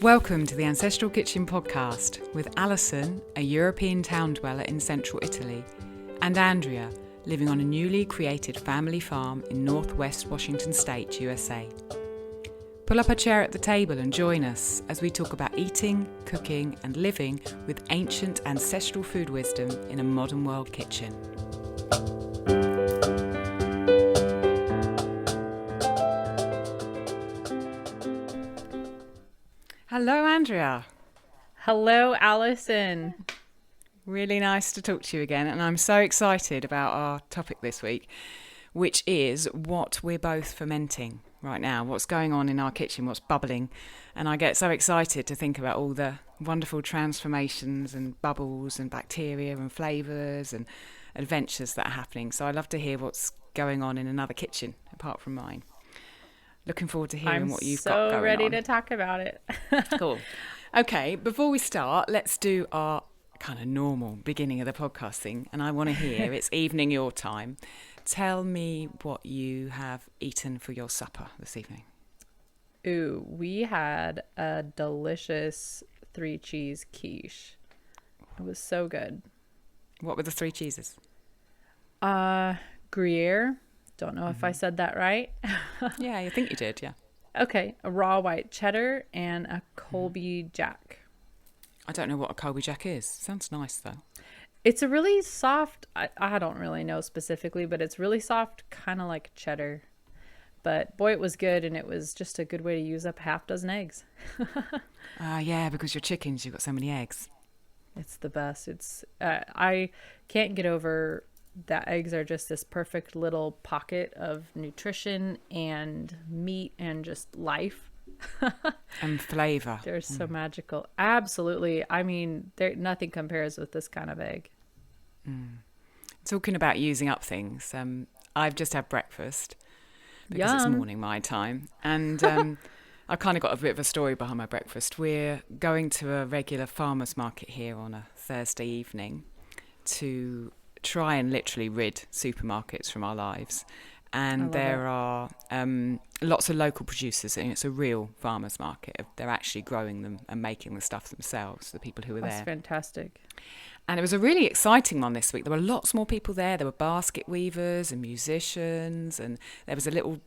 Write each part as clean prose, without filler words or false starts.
Welcome to the Ancestral Kitchen podcast with Alison, a European town dweller in central Italy, and Andrea, living on a newly created family farm in northwest Washington State, USA. Pull up a chair at the table and join us as we talk about eating, cooking, and living with ancient ancestral food wisdom in a modern world kitchen. Hello, Andrea. Hello, Alison. Really nice to talk to you again, and I'm so excited about our topic this week, which is what we're both fermenting right now, what's going on in our kitchen, what's bubbling. And I get so excited to think about all the wonderful transformations and bubbles and bacteria and flavours and adventures that are happening. So I love to hear what's going on in another kitchen apart from mine. Looking forward to hearing what you've got going on. I'm so ready to talk about it. Cool. Okay, before we start, let's do our kind of normal beginning of the podcast thing. And I want to hear, it's evening your time. Tell me what you have eaten for your supper this evening. Ooh, we had a delicious 3-cheese quiche. It was so good. What were the 3 cheeses? Gruyere. Don't know if I said that right. Yeah, I think you did, yeah. Okay, a raw white cheddar and a Colby Jack. I don't know what a Colby Jack is. Sounds nice, though. It's a really soft, I don't really know specifically, but it's really soft, kind of like cheddar. But boy, it was good, and it was just a good way to use up half dozen eggs. Yeah, because you're chickens, you've got so many eggs. It's the best. I can't get over that eggs are just this perfect little pocket of nutrition and meat and just life. And flavour. They're so magical. Absolutely. I mean, nothing compares with this kind of egg. Talking about using up things, I've just had breakfast because it's morning my time. And I've kind of got a bit of a story behind my breakfast. We're going to a regular farmer's market here on a Thursday evening to try and literally rid supermarkets from our lives. And there are lots of local producers, and it's a real farmers market. They're actually growing them and making the stuff themselves, the people who are there. That's fantastic. And it was a really exciting one this week. There were lots more people there. There were basket weavers and musicians, and there was a little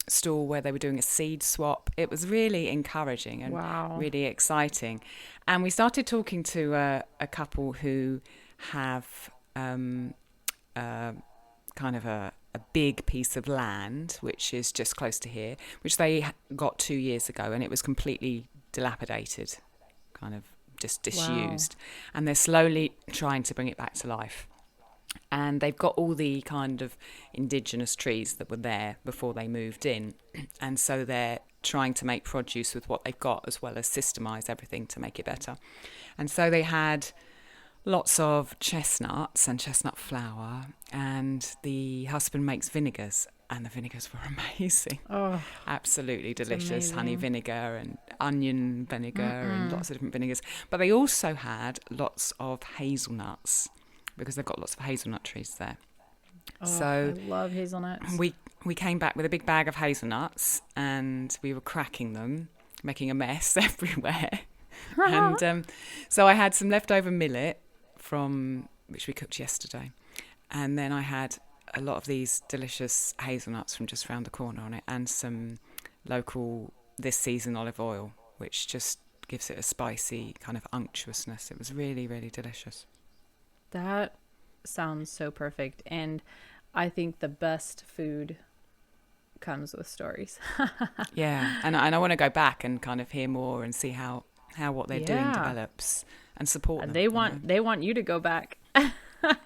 stall where they were doing a seed swap. It was really encouraging and really exciting. And we started talking to a couple who have kind of a big piece of land, which is just close to here, which they got 2 years ago, and it was completely dilapidated, kind of just disused. And they're slowly trying to bring it back to life. And they've got all the kind of indigenous trees that were there before they moved in. And so they're trying to make produce with what they've got, as well as systemize everything to make it better. And so they had lots of chestnuts and chestnut flour, and the husband makes vinegars, and the vinegars were amazing. Oh, absolutely delicious. Honey vinegar and onion vinegar and lots of different vinegars. But they also had lots of hazelnuts, because they've got lots of hazelnut trees there. Oh, so I love hazelnuts. We came back with a big bag of hazelnuts, and we were cracking them, making a mess everywhere. And so I had some leftover millet which we cooked yesterday, and then I had a lot of these delicious hazelnuts from just round the corner on it, and some local this season olive oil, which just gives it a spicy kind of unctuousness. It was really, really delicious. That sounds so perfect, and I think the best food comes with stories. Yeah, and I want to go back and kind of hear more and see how what they're doing develops and support them. They want you to go back.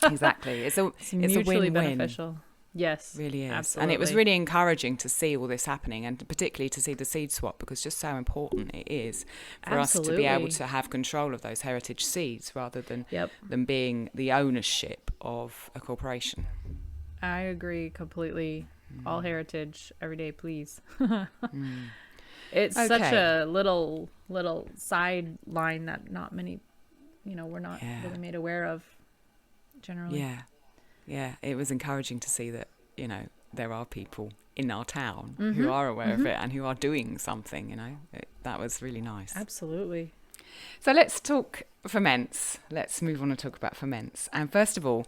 Exactly. It's a mutually win-win. Beneficial. Yes, it really is. Absolutely. And it was really encouraging to see all this happening, and particularly to see the seed swap, because just how important it is for us to be able to have control of those heritage seeds rather than them being the ownership of a corporation. I agree completely. All heritage every day, please. It's such a little sideline that not many, we're not really made aware of generally. Yeah. It was encouraging to see that, there are people in our town who are aware of it and who are doing something, you know. That was really nice. Absolutely. So let's talk ferments. Let's move on and talk about ferments. And first of all,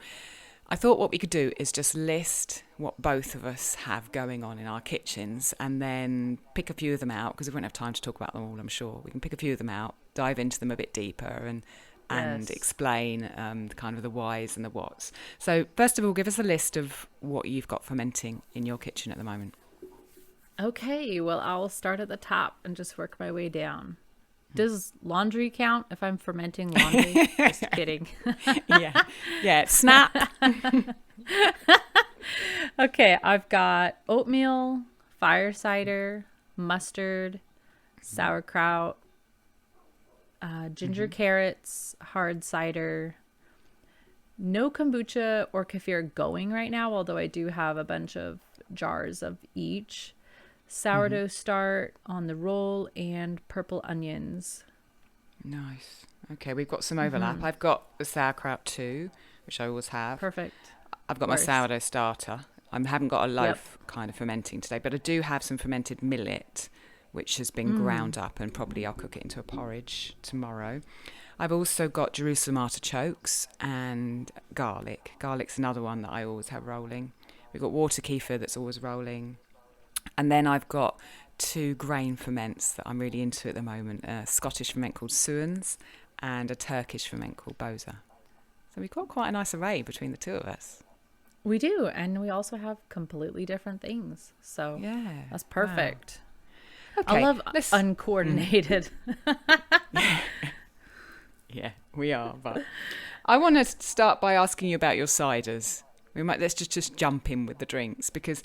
I thought what we could do is just list what both of us have going on in our kitchens and then pick a few of them out, because we won't have time to talk about them all, I'm sure. We can pick a few of them out, dive into them a bit deeper and explain kind of the whys and the whats. So first of all, give us a list of what you've got fermenting in your kitchen at the moment. Okay, well, I'll start at the top and just work my way down. Does laundry count if I'm fermenting laundry? Just kidding. Yeah. Snap. Okay, I've got oatmeal, fire cider, mustard, sauerkraut, ginger carrots, hard cider. No kombucha or kefir going right now, although I do have a bunch of jars of each. Sourdough start on the roll and purple onions. Nice. Okay, we've got some overlap. I've got the sauerkraut too, which I always have. Perfect. I've got my sourdough starter. I haven't got a loaf kind of fermenting today, but I do have some fermented millet, which has been ground up, and probably I'll cook it into a porridge tomorrow. I've also got Jerusalem artichokes and garlic. Garlic's another one that I always have rolling. We've got water kefir that's always rolling. And then I've got 2 grain ferments that I'm really into at the moment, a Scottish ferment called sowans and a Turkish ferment called boza. So we've got quite a nice array between the two of us. We do, and we also have completely different things. So that's perfect. Wow. Okay, I love uncoordinated. Yeah, we are. But I want to start by asking you about your ciders. Let's just jump in with the drinks, because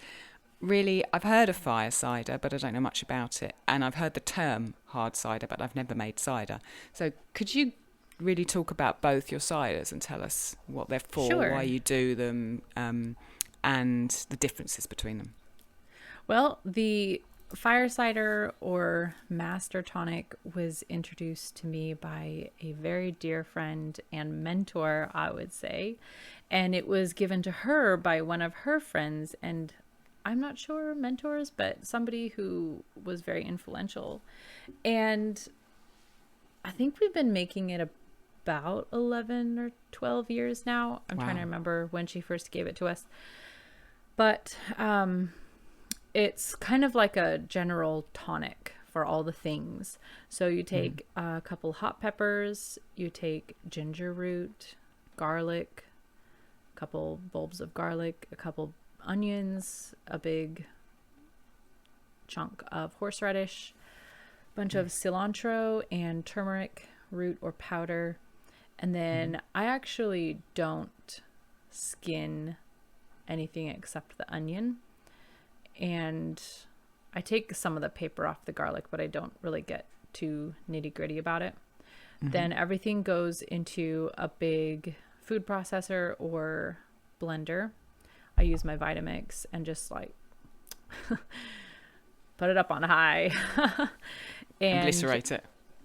really, I've heard of fire cider, but I don't know much about it. And I've heard the term hard cider, but I've never made cider. So could you really talk about both your ciders and tell us what they're for, why you do them, and the differences between them? Well, the fire cider or master tonic was introduced to me by a very dear friend and mentor, I would say. And it was given to her by one of her friends, and I'm not sure mentors, but somebody who was very influential. And I think we've been making it about 11 or 12 years now. I'm trying to remember when she first gave it to us. But it's kind of like a general tonic for all the things. So you take a couple hot peppers, you take ginger root, garlic, a couple bulbs of garlic, a couple onions, a big chunk of horseradish, a bunch of cilantro and turmeric root or powder. And then I actually don't skin anything except the onion. And I take some of the paper off the garlic, but I don't really get too nitty gritty about it. Then everything goes into a big food processor or blender. I use my Vitamix and just like put it up on high and glycerate it.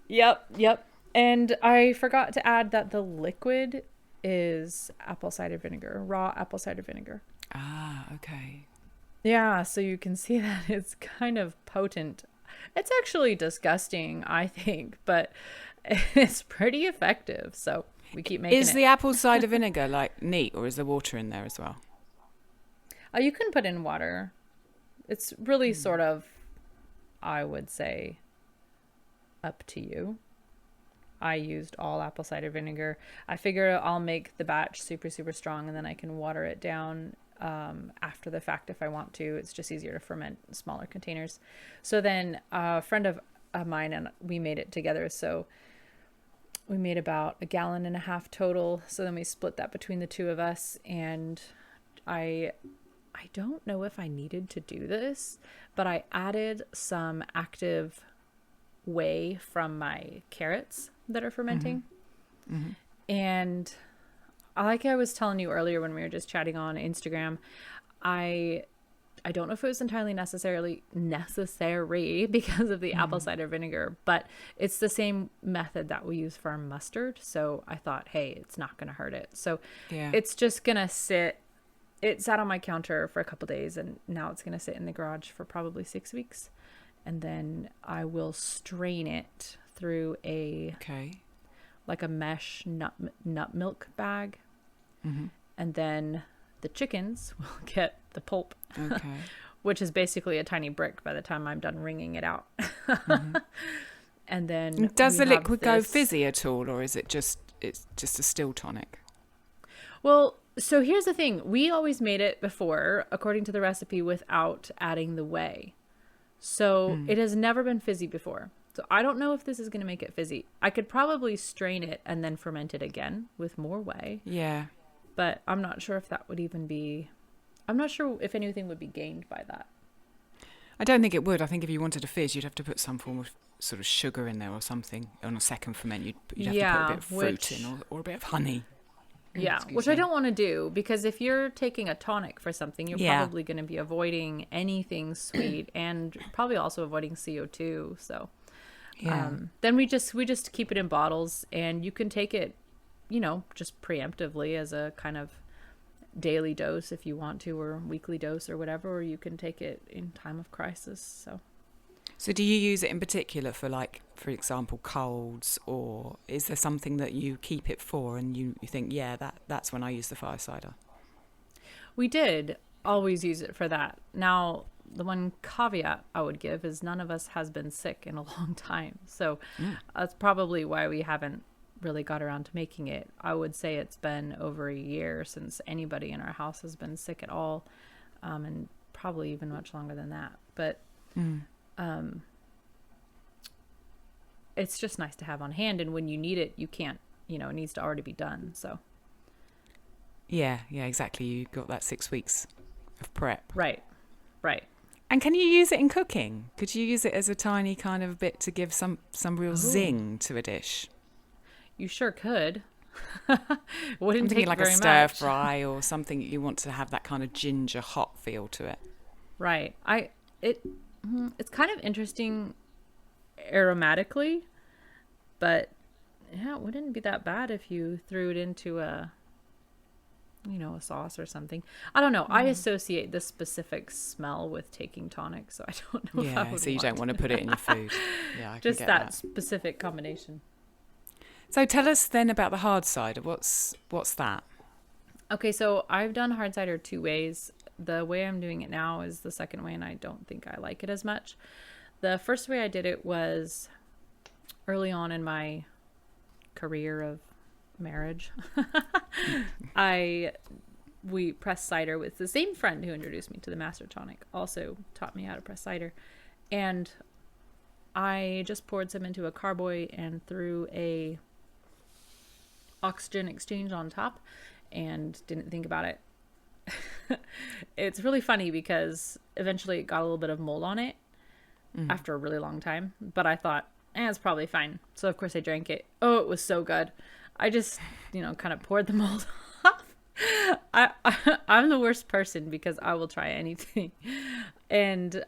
Yep. And I forgot to add that the liquid is apple cider vinegar, raw apple cider vinegar. Ah, okay. Yeah, so you can see that it's kind of potent. It's actually disgusting, I think, but it's pretty effective. So we keep making it. Is the apple cider vinegar like neat, or is there water in there as well? You can put in water. It's really sort of, I would say, up to you. I used all apple cider vinegar. I figure I'll make the batch super, super strong, and then I can water it down after the fact if I want to. It's just easier to ferment in smaller containers. So then a friend of mine and we made it together. So we made about 1.5 gallons total. So then we split that between the two of us, and I don't know if I needed to do this, but I added some active whey from my carrots that are fermenting. And like I was telling you earlier when we were just chatting on Instagram, I don't know if it was entirely necessary because of the apple cider vinegar, but it's the same method that we use for our mustard. So I thought, hey, it's not going to hurt it. So it's just going to sit it sat on my counter for a couple days, and now it's going to sit in the garage for probably 6 weeks. And then I will strain it through like a mesh nut milk bag. Mm-hmm. And then the chickens will get the pulp, which is basically a tiny brick by the time I'm done wringing it out. Mm-hmm. And then does the liquid go fizzy at all, or is it's just a still tonic? Well, so here's the thing. We always made it before, according to the recipe, without adding the whey. So it has never been fizzy before. So I don't know if this is going to make it fizzy. I could probably strain it and then ferment it again with more whey. Yeah. But I'm not sure if that would even be... I'm not sure if anything would be gained by that. I don't think it would. I think if you wanted a fizz, you'd have to put some form of sort of sugar in there or something. On a second ferment, you'd have to put a bit of fruit in or a bit of honey. Yeah, which I don't want to do, because if you're taking a tonic for something, you're probably going to be avoiding anything sweet and probably also avoiding CO2. So then we just keep it in bottles, and you can take it, just preemptively as a kind of daily dose if you want to, or weekly dose or whatever, or you can take it in time of crisis. So do you use it in particular for, like, for example, colds, or is there something that you keep it for and you think, that's when I use the fire cider? We did always use it for that. Now, the one caveat I would give is none of us has been sick in a long time. So that's probably why we haven't really got around to making it. I would say it's been over a year since anybody in our house has been sick at all, and probably even much longer than that. But it's just nice to have on hand, and when you need it, you can't, it needs to already be done. So yeah, exactly. You got that 6 weeks of prep. Right. And can you use it in cooking? Could you use it as a tiny kind of bit to give some real zing to a dish? You sure could. Wouldn't take like a stir fry or something. You want to have that kind of ginger hot feel to it. Right. It's kind of interesting aromatically, but it wouldn't be that bad if you threw it into a sauce or something. I don't know. I associate this specific smell with taking tonic, so I don't know if I would you don't want to put it in your food. Yeah, I just can get that specific combination. So tell us then about the hard cider. What's that? Okay, so I've done hard cider 2 ways. The way I'm doing it now is the second way, and I don't think I like it as much. The first way I did it was early on in my career of marriage. We pressed cider with the same friend who introduced me to the master tonic, also taught me how to press cider. And I just poured some into a carboy and threw a oxygen exchange on top and didn't think about it. It's really funny because eventually it got a little bit of mold on it after a really long time, but I thought, it's probably fine. So of course I drank it. Oh, it was so good. I just, kind of poured the mold off. I'm the worst person because I will try anything. And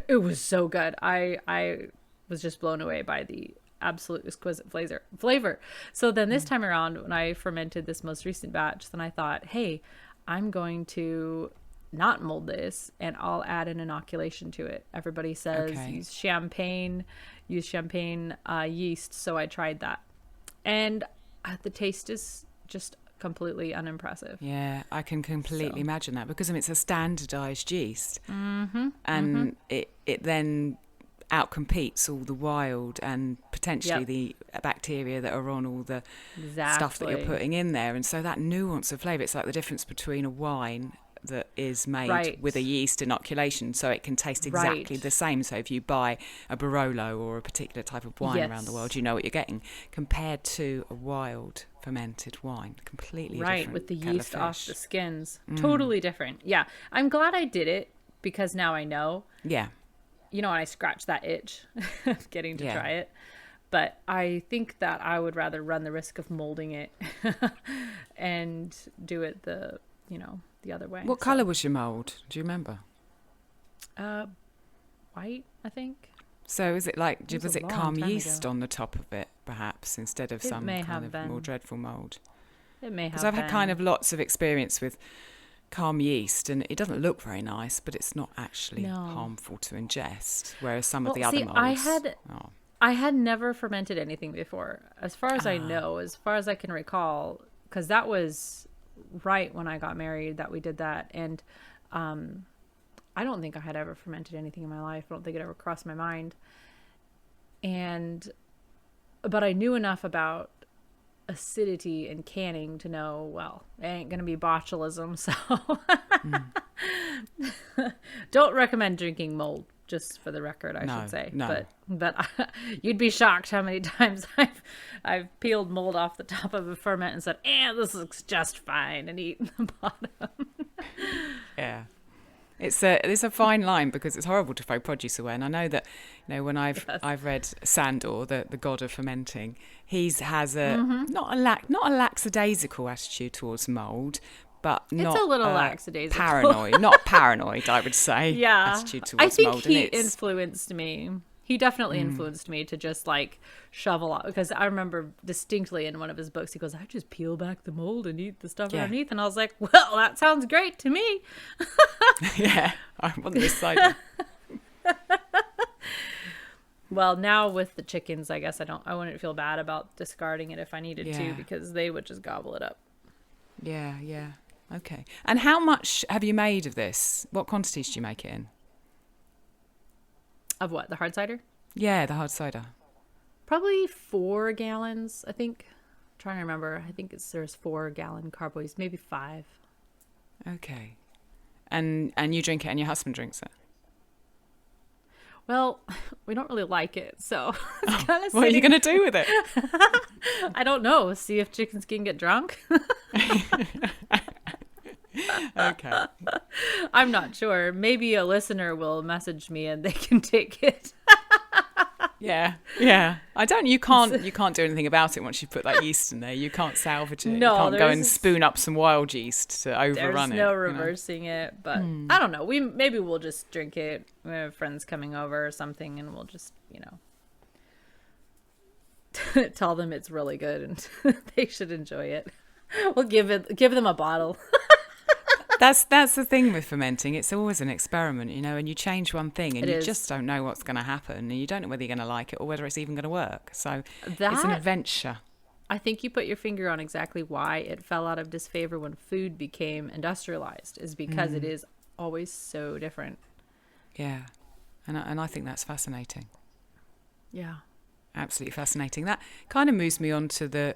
it was so good. I was just blown away by the absolute exquisite flavor. So then this time around, when I fermented this most recent batch, then I thought, hey, I'm going to not mold this and I'll add an inoculation to it. Everybody says use champagne yeast. So I tried that. And the taste is just completely unimpressive. Yeah, I can completely imagine that because it's a standardized yeast. And it then outcompetes all the wild and potentially the bacteria that are on all the stuff that you're putting in there. And so that nuance of flavour, it's like the difference between a wine that is made with a yeast inoculation, so it can taste exactly the same. So if you buy a Barolo or a particular type of wine around the world, you know what you're getting, compared to a wild fermented wine, completely different. With the yeast off the skins. Totally different. Yeah. I'm glad I did it because now I know. Yeah. And I scratched that itch of getting to try it. But I think that I would rather run the risk of molding it and do it the other way. What colour was your mould? Do you remember? White, I think. So is it like, was it calm yeast on the top of it, perhaps, instead of some kind of more dreadful mould? It may have been. Because I've had kind of lots of experience with calm yeast, and it doesn't look very nice, but it's not actually No. harmful to ingest. Whereas some of the Well, other see, molds, I had never fermented anything before, as far as I know, as far as I can recall, because that was right when I got married that we did that. And I don't think I had ever fermented anything in my life. I don't think it ever crossed my mind. But I knew enough about acidity and canning to know, well, it ain't going to be botulism. So don't recommend drinking mold, just for the record, I should say. No. But you'd be shocked how many times I've peeled mold off the top of a ferment and said, this looks just fine, and eaten the bottom. Yeah. It's a fine line, because it's horrible to throw produce away. And I know that, when I've read Sandor, the god of fermenting, he has not a lackadaisical attitude towards mold, but not it's a little lackadaisical. not paranoid, I would say. Yeah, attitude towards I think mold. he influenced me. He definitely influenced me to just shovel out, because I remember distinctly in one of his books, he goes, I just peel back the mold and eat the stuff underneath. And I was like, well, that sounds great to me. Yeah, I want this cider. Well, now with the chickens, I guess I wouldn't feel bad about discarding it if I needed to, because they would just gobble it up. Yeah. Okay. And how much have you made of this? What quantities do you make it in? Of what? The hard cider? Yeah, the hard cider. Probably 4 gallons, I think. I'm trying to remember. I think there's 4-gallon carboys, maybe 5. Okay. And you drink it, and your husband drinks it? Well, we don't really like it, so it's kind of what are you going to do with it? I don't know. See if chickens can get drunk? Okay. I'm not sure. Maybe a listener will message me and they can take it. Yeah. You can't do anything about it once you put that yeast in there. You can't salvage it. No, you can't go and spoon up some wild yeast to overrun it. There's no reversing it, but I don't know. Maybe we'll just drink it. We have friends coming over or something, and we'll just, tell them it's really good and they should enjoy it. We'll give them a bottle. That's the thing with fermenting. It's always an experiment, and you change one thing and you just don't know what's going to happen, and you don't know whether you're going to like it or whether it's even going to work. So it's an adventure. I think you put your finger on exactly why it fell out of disfavor when food became industrialized, is because it is always so different. Yeah. And I think that's fascinating. Yeah. Absolutely fascinating. That kind of moves me on to the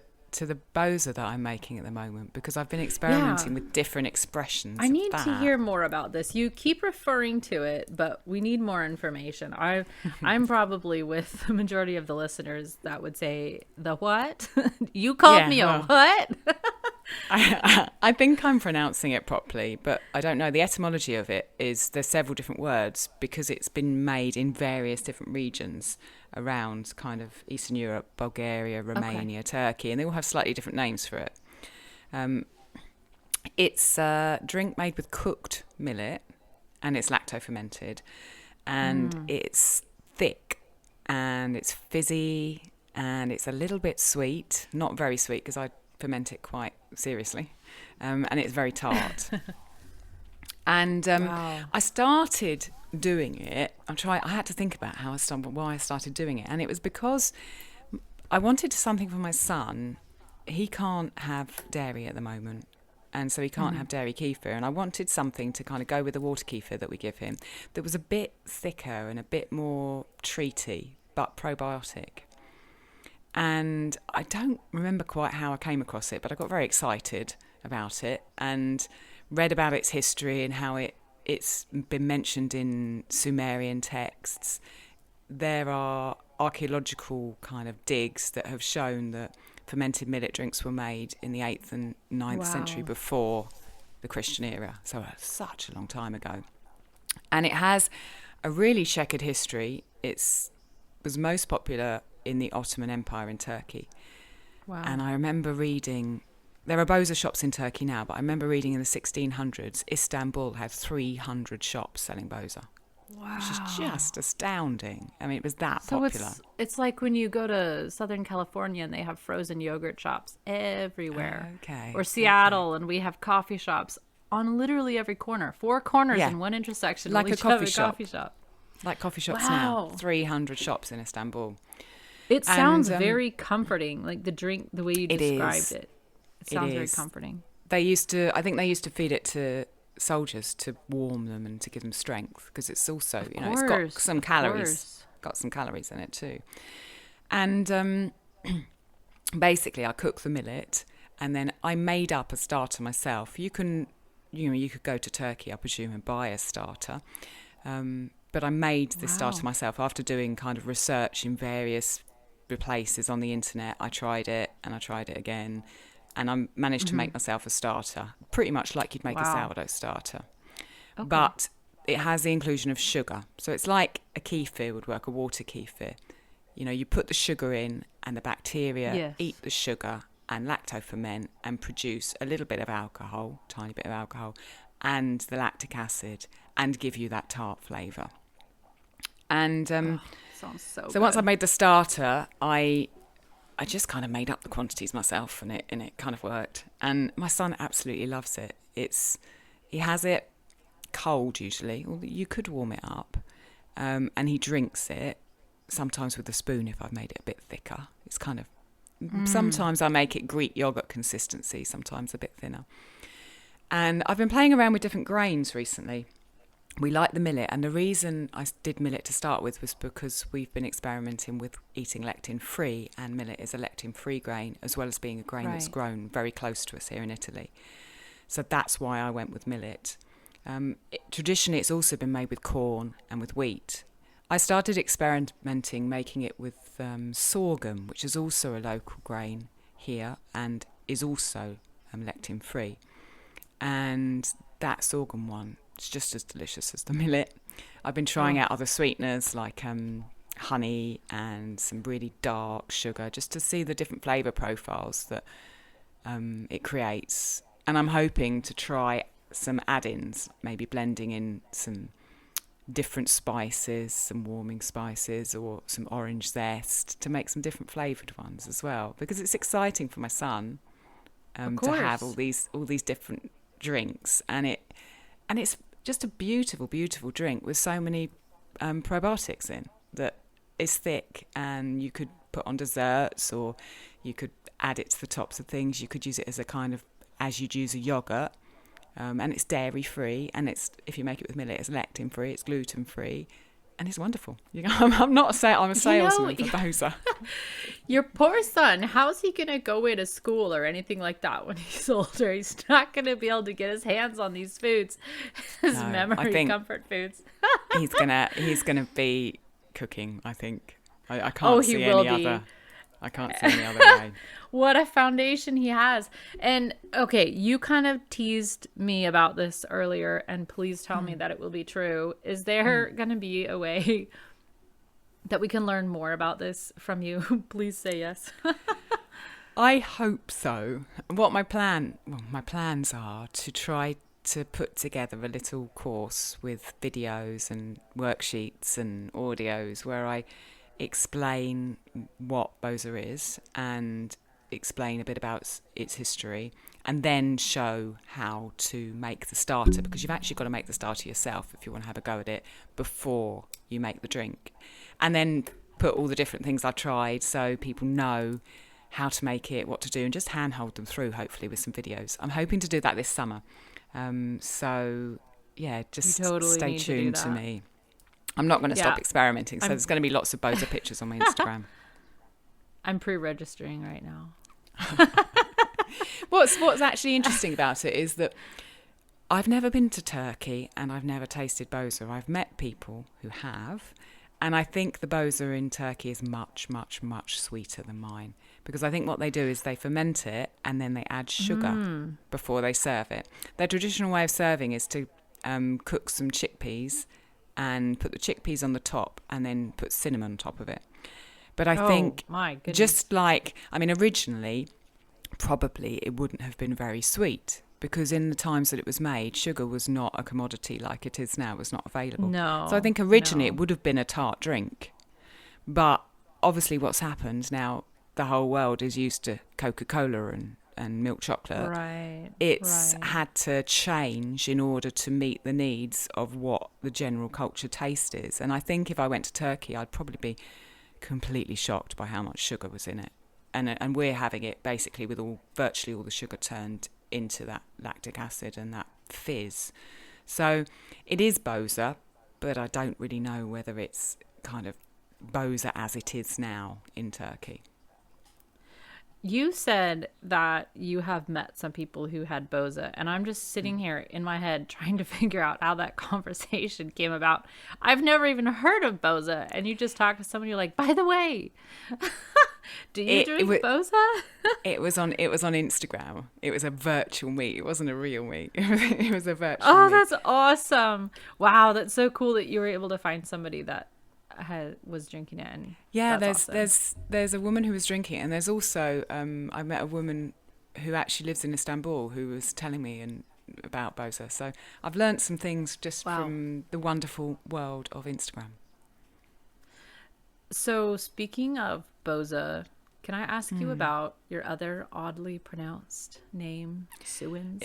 boza that I'm making at the moment, because I've been experimenting with different expressions. I need to hear more about this. You keep referring to it, but we need more information. I'm probably with the majority of the listeners that would say, the what? You called me a what? I think I'm pronouncing it properly, but I don't know. The etymology of it is there's several different words, because it's been made in various different regions around kind of Eastern Europe, Bulgaria, Romania, Turkey, and they all have slightly different names for it. It's a drink made with cooked millet, and it's lacto-fermented, and it's thick, and it's fizzy, and it's a little bit sweet, not very sweet because I ferment it quite seriously, and it's very tart. And I started doing it. I had to think about why I started doing it, and it was because I wanted something for my son. He can't have dairy at the moment, and so he can't have dairy kefir, and I wanted something to kind of go with the water kefir that we give him that was a bit thicker and a bit more treaty, but probiotic. And I don't remember quite how I came across it, but I got very excited about it and read about its history and how it's been mentioned in Sumerian texts. There are archaeological kind of digs that have shown that fermented millet drinks were made in the 8th and 9th century before the Christian era. So such a long time ago. And it has a really checkered history. It was most popular in the Ottoman Empire in Turkey. Wow. And I remember reading, there are boza shops in Turkey now, but I remember reading in the 1600s, Istanbul had 300 shops selling boza. Wow. Which is just astounding. I mean, it was that popular. So it's like when you go to Southern California and they have frozen yogurt shops everywhere. Okay. Or Seattle and we have coffee shops on literally every corner. 4 corners Yeah. in one intersection. Like a coffee shop. Coffee shop. Like coffee shops Wow. now. 300 shops in Istanbul. It sounds And, very comforting, like the drink, the way you described it. It sounds very is. comforting. I think they used to feed it to soldiers to warm them and to give them strength, because it's also, it's got some calories. Got some calories in it too. And basically I cook the millet, and then I made up a starter myself. You could go to Turkey, I presume, and buy a starter. But I made this starter myself after doing kind of research in various places on the internet. I tried it and I tried it again, and I managed to make myself a starter, pretty much like you'd make a sourdough starter. Okay. But it has the inclusion of sugar. So it's like a kefir would work, a water kefir. You put the sugar in, and the bacteria eat the sugar and lacto-ferment and produce a little bit of alcohol, tiny bit of alcohol, and the lactic acid, and give you that tart flavour. And sounds so good. once I made the starter, I just kind of made up the quantities myself, and it kind of worked. And my son absolutely loves it. He has it cold usually, or you could warm it up, and he drinks it sometimes with a spoon if I've made it a bit thicker. It's kind of sometimes I make it Greek yogurt consistency, sometimes a bit thinner. And I've been playing around with different grains recently. We like the millet, and the reason I did millet to start with was because we've been experimenting with eating lectin-free, and millet is a lectin-free grain, as well as being a grain that's grown very close to us here in Italy. So that's why I went with millet. Traditionally, it's also been made with corn and with wheat. I started experimenting making it with sorghum, which is also a local grain here and is also lectin-free. And that sorghum one, it's just as delicious as the millet. I've been trying out other sweeteners like honey and some really dark sugar, just to see the different flavour profiles that it creates. And I'm hoping to try some add-ins, maybe blending in some different spices, some warming spices, or some orange zest to make some different flavoured ones as well. Because it's exciting for my son to have all these different drinks, and it's just a beautiful, beautiful drink with so many probiotics in that is thick, and you could put on desserts, or you could add it to the tops of things. You could use it as a kind of, as you'd use a yogurt, and it's dairy free, and it's, if you make it with millet, it's lectin free, it's gluten free, and it's wonderful. I'm a salesman for boza. Your poor son, how's he going to go into school or anything like that when he's older? He's not going to be able to get his hands on these foods, his comfort foods. he's gonna be cooking, I think. I can't see any other. I can't see any other way. What a foundation he has. And okay, you kind of teased me about this earlier, and please tell me that it will be true. Is there going to be a way that we can learn more about this from you? Please say yes. I hope so. My plans are to try to put together a little course with videos and worksheets and audios where I explain what boza is and explain a bit about its history, and then show how to make the starter, because you've actually got to make the starter yourself if you want to have a go at it before you make the drink, and then put all the different things I've tried so people know how to make it, what to do, and just handhold them through, hopefully with some videos. I'm hoping to do that this summer. So yeah, just stay tuned to me. I'm not going to stop experimenting, so there's going to be lots of boza pictures on my Instagram. I'm pre-registering right now. What's actually interesting about it is that I've never been to Turkey and I've never tasted boza. I've met people who have, and I think the boza in Turkey is much, much, much sweeter than mine, because I think what they do is they ferment it and then they add sugar before they serve it. Their traditional way of serving is to cook some chickpeas and put the chickpeas on the top and then put cinnamon on top of it. But I think just like, originally, probably it wouldn't have been very sweet, because in the times that it was made, sugar was not a commodity like it is now. It was not available. No. So I think originally it would have been a tart drink. But obviously what's happened now, the whole world is used to Coca-Cola and milk chocolate, Right. it's had to change in order to meet the needs of what the general culture taste is. And I think if I went to Turkey, I'd probably be completely shocked by how much sugar was in it. And we're having it basically with virtually all the sugar turned into that lactic acid and that fizz. So it is boza, but I don't really know whether it's kind of boza as it is now in Turkey. You said that you have met some people who had boza, and I'm just sitting here in my head trying to figure out how that conversation came about. I've never even heard of boza, and you just talk to someone, you're like, by the way, do you drink boza? It was on Instagram. It was a virtual meet. It wasn't a real meet. It was a virtual meet. That's awesome. Wow, that's so cool that you were able to find somebody that was drinking it. And there's a woman who was drinking it, and there's also I met a woman who actually lives in Istanbul who was telling me about boza. So I've learnt some things just from the wonderful world of Instagram. So speaking of boza, can I ask you about your other oddly pronounced name, sowans?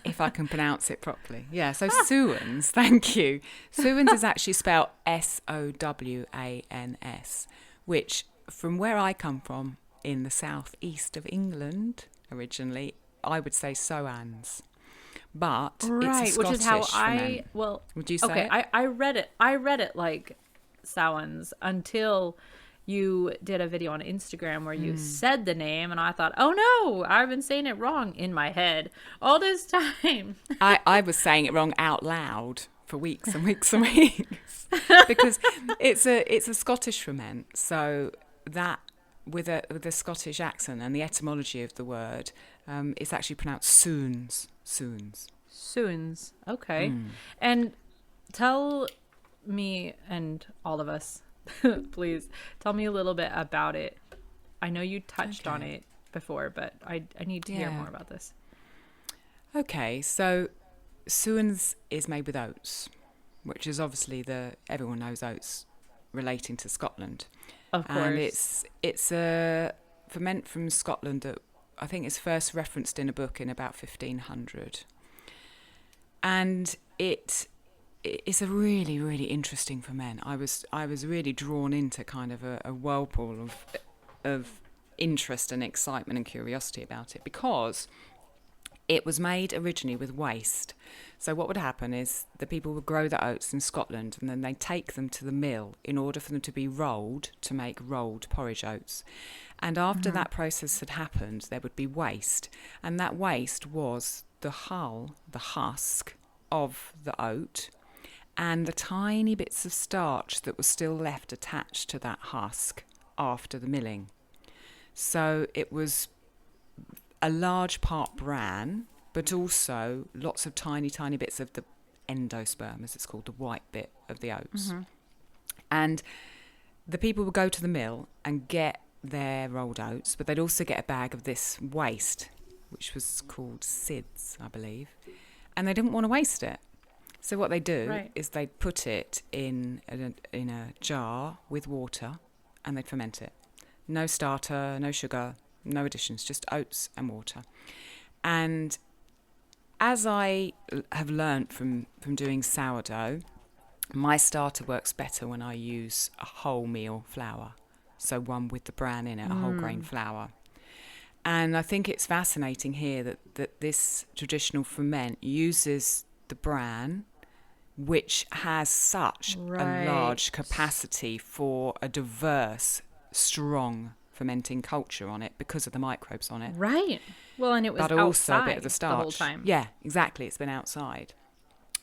If I can pronounce it properly. Yeah, so sowans, thank you. Sowans is actually spelled Sowans, which from where I come from in the southeast of England originally, I would say sowans. But it's a Scottish which is how ferment. Would you say it? I read it like sowans until you did a video on Instagram where you said the name, and I thought, oh no, I've been saying it wrong in my head all this time. I was saying it wrong out loud for weeks and weeks and weeks because it's a Scottish ferment, so that with a Scottish accent and the etymology of the word, it's actually pronounced sowans. Okay. And tell me and all of us, please tell me a little bit about it. I know you touched on it before, but I need to hear more about this. Okay, so sowans is made with oats, which is obviously everyone knows oats relating to Scotland. Of course. And it's a ferment from Scotland that I think is first referenced in a book in about 1500. And it's a really, really interesting ferment. I was really drawn into kind of a whirlpool of interest and excitement and curiosity about it because it was made originally with waste. So what would happen is the people would grow the oats in Scotland and then they'd take them to the mill in order for them to be rolled to make rolled porridge oats. And after that process had happened, there would be waste. And that waste was the husk of the oat, and the tiny bits of starch that were still left attached to that husk after the milling. So it was a large part bran, but also lots of tiny, tiny bits of the endosperm, as it's called, the white bit of the oats. And the people would go to the mill and get their rolled oats, but they'd also get a bag of this waste, which was called sids, I believe. And they didn't want to waste it. So what they do is they put it in a jar with water and they'd ferment it. No starter, no sugar, no additions, just oats and water. And as I have learnt from doing sourdough, my starter works better when I use a wholemeal flour. So one with the bran in it, a whole grain flour. And I think it's fascinating here that this traditional ferment uses the bran, which has such a large capacity for a diverse, strong fermenting culture on it because of the microbes on it. Right. Well, and it was but also a bit of the starch. The whole time. Yeah, exactly. It's been outside.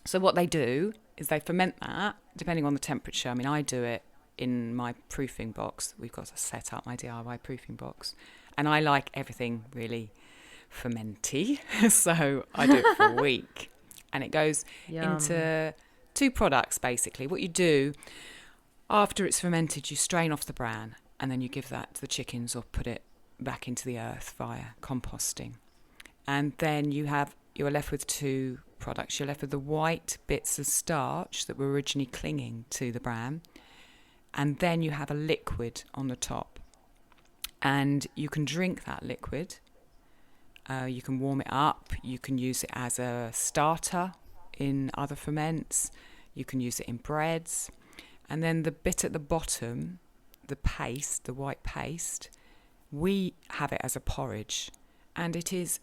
So what they do is they ferment that, depending on the temperature. I mean, I do it in my proofing box. We've got to set up my DIY proofing box. And I like everything really fermenty. So I do it for a week. And it goes into 2 products, basically. What you do, after it's fermented, you strain off the bran and then you give that to the chickens or put it back into the earth via composting. And then you're left with 2 products. You're left with the white bits of starch that were originally clinging to the bran. And then you have a liquid on the top. And you can drink that liquid You can warm it up. You can use it as a starter in other ferments. You can use it in breads. And then the bit at the bottom, the paste, the white paste, we have it as a porridge. And it is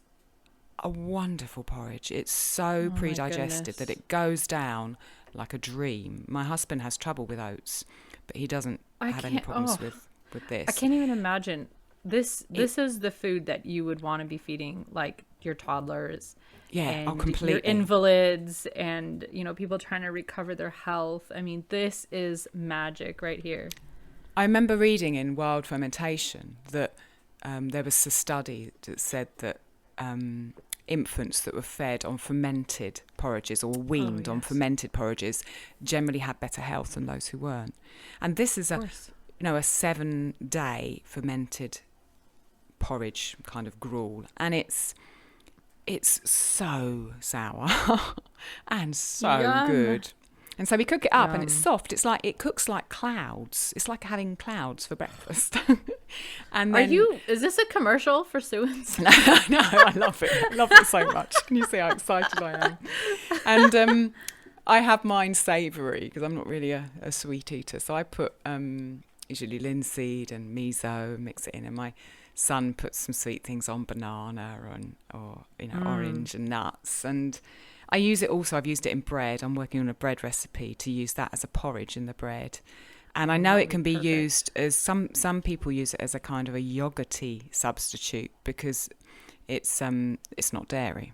a wonderful porridge. It's so pre-digested that it goes down like a dream. My husband has trouble with oats, but he doesn't have any problems with this. I can't even imagine. This is the food that you would want to be feeding like your toddlers. Yeah, and completely. your invalids and, people trying to recover their health. I mean, this is magic right here. I remember reading in Wild Fermentation that there was a study that said that infants that were fed on fermented porridges or weaned on fermented porridges generally had better health than those who weren't. And this is a 7-day fermented porridge kind of gruel, and it's so sour and so good. And so we cook it up and it's soft. It's like, it cooks like clouds. It's like having clouds for breakfast. And then, is this a commercial for sowans? No, I love it. I love it so much. Can you see how excited I am? And I have mine savoury because I'm not really a sweet eater. So I put usually linseed and miso, mix it in, and my son puts some sweet things on, banana or orange and nuts. And I use it also, I've used it in bread. I'm working on a bread recipe to use that as a porridge in the bread. And I know it can be used as, some people use it as a kind of a yogurty substitute because it's not dairy.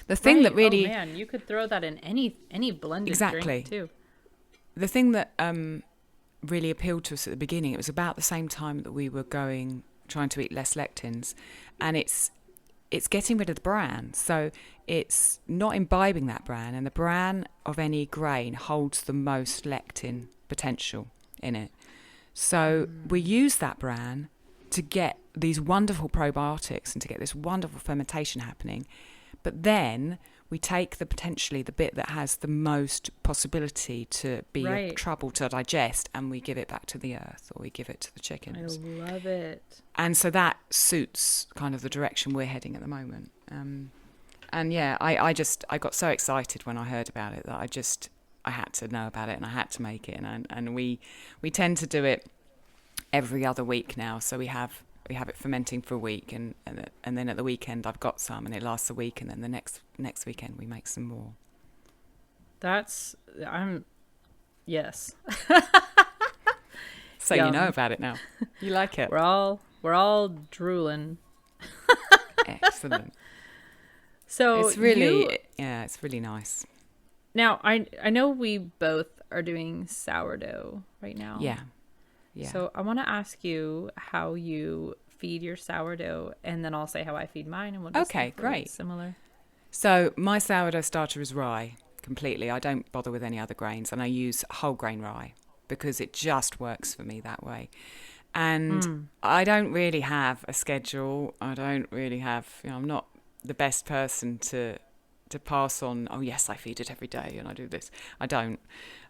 The thing that really... Oh man, you could throw that in any blended drink too. The thing that really appealed to us at the beginning, it was about the same time that we were trying to eat less lectins, and it's getting rid of the bran. So it's not imbibing that bran, and the bran of any grain holds the most lectin potential in it. So we use that bran to get these wonderful probiotics and to get this wonderful fermentation happening. But then we take potentially the bit that has the most possibility to be a trouble to digest, and we give it back to the earth, or we give it to the chickens. I love it. And so that suits kind of the direction we're heading at the moment. And yeah, I got so excited when I heard about it that I had to know about it and I had to make it. And we tend to do it every other week now. So we have it fermenting for a week, and then at the weekend I've got some, and it lasts a week, and then the next weekend we make some more. Yes. So Yum. You know about it now. You like it. We're all drooling. Excellent. So it's really it's really nice. Now I know we both are doing sourdough right now. Yeah. So I want to ask you how you feed your sourdough, and then I'll say how I feed mine, and we'll just great. Similar. So my sourdough starter is rye completely. I don't bother with any other grains, and I use whole grain rye because it just works for me that way. And I don't really have a schedule. I don't really have, I'm not the best person to pass on, oh yes, I feed it every day and I do this. I don't.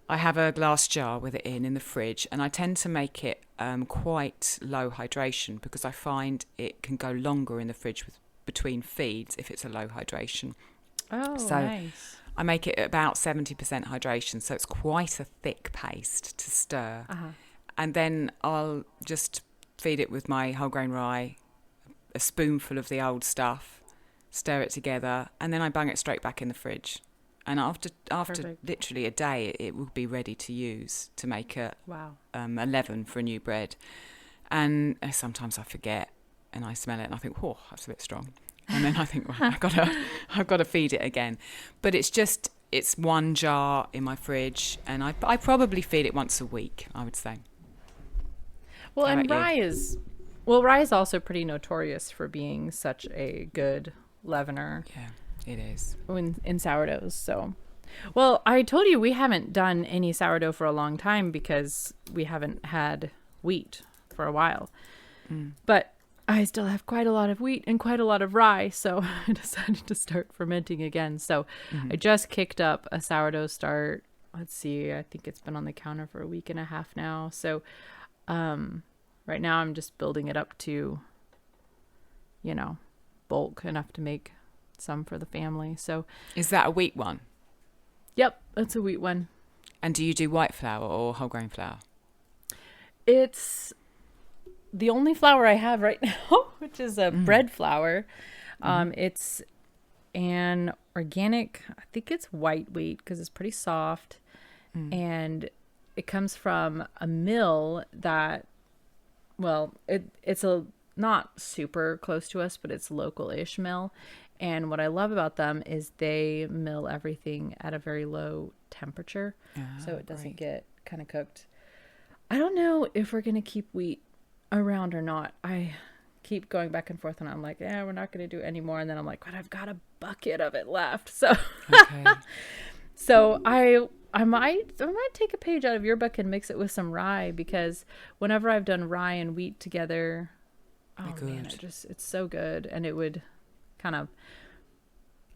I have a glass jar with it in the fridge, and I tend to make it quite low hydration because I find it can go longer in the fridge between feeds if it's a low hydration. Oh, so nice. I make it about 70% hydration, so it's quite a thick paste to stir. And then I'll just feed it with my whole grain rye, a spoonful of the old stuff, stir it together, and then I bung it straight back in the fridge. And after literally a day, it will be ready to use to make a leaven for a new bread. And sometimes I forget, and I smell it, and I think, "Oh, that's a bit strong." And then I think, "Well, I've got to feed it again." But it's one jar in my fridge, and I probably feed it once a week, I would say. Well, and rye is also pretty notorious for being such a good leavener. Yeah. It is. In sourdoughs. So, well, I told you we haven't done any sourdough for a long time because we haven't had wheat for a while. But I still have quite a lot of wheat and quite a lot of rye, so I decided to start fermenting again. So I just kicked up a sourdough start. Let's see, I think it's been on the counter for a week and a half now. So right now I'm just building it up to, bulk enough to make some for the family. So is that a wheat one? Yep, that's a wheat one. And do you do white flour or whole grain flour? It's the only flour I have right now, which is a bread flour. It's an organic, I think it's white wheat because it's pretty soft. And it comes from a mill that, well, it's a not super close to us, but it's a local-ish mill. And what I love about them is they mill everything at a very low temperature, so it doesn't get kind of cooked. I don't know if we're going to keep wheat around or not. I keep going back and forth, and I'm like, yeah, we're not going to do it anymore. And then I'm like, but I've got a bucket of it left. So, so I might take a page out of your book and mix it with some rye, because whenever I've done rye and wheat together, man, it's so good. And it would kind of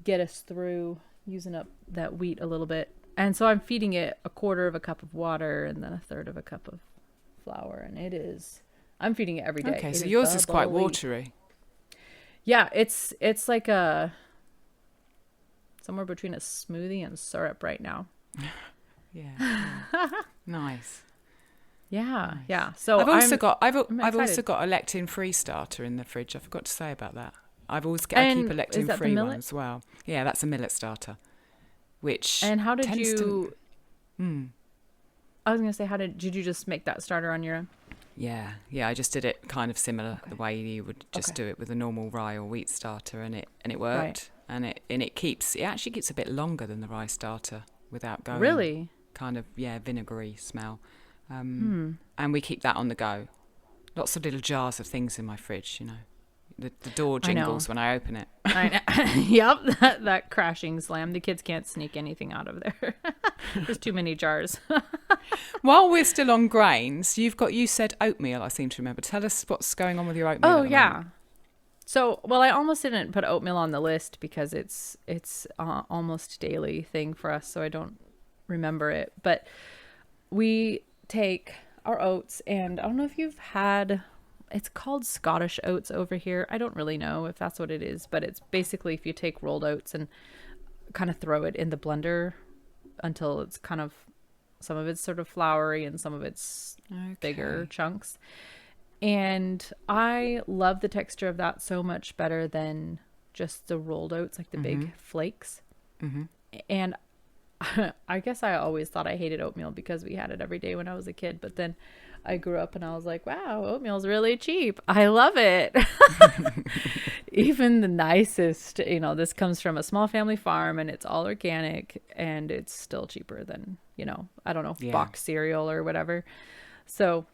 get us through using up that wheat a little bit. And so I'm feeding it a quarter of a cup of water and then a third of a cup of flour. And I'm feeding it every day. Okay, so yours is quite watery. Yeah, it's like somewhere between a smoothie and syrup right now. Yeah. Nice. Yeah, nice. yeah. So I've also got a lectin-free starter in the fridge. I forgot to say about that. I keep a lectin-free one as well. Yeah, that's a millet starter. And how did you? I was gonna say, did you just make that starter on your own? Yeah. I just did it kind of similar the way you would just do it with a normal rye or wheat starter, and it worked. Right. And it actually keeps a bit longer than the rye starter without going really kind of vinegary smell. And we keep that on the go. Lots of little jars of things in my fridge, you know. The door jingles when I open it. I know. Yep, that crashing slam. The kids can't sneak anything out of there. There's too many jars. While we're still on grains, you said oatmeal, I seem to remember. Tell us what's going on with your oatmeal. Oh, yeah. So, well, I almost didn't put oatmeal on the list because it's almost daily thing for us, so I don't remember it. But we take our oats, and I don't know if you've had... It's called Scottish oats over here. I don't really know if that's what it is, but it's basically if you take rolled oats and kind of throw it in the blender until it's kind of, some of it's sort of floury and some of it's bigger chunks. And I love the texture of that so much better than just the rolled oats, like the big flakes. And I guess I always thought I hated oatmeal because we had it every day when I was a kid, but then I grew up and I was like, wow, oatmeal's really cheap. I love it. Even the nicest, this comes from a small family farm and it's all organic and it's still cheaper than, I don't know, box cereal or whatever. So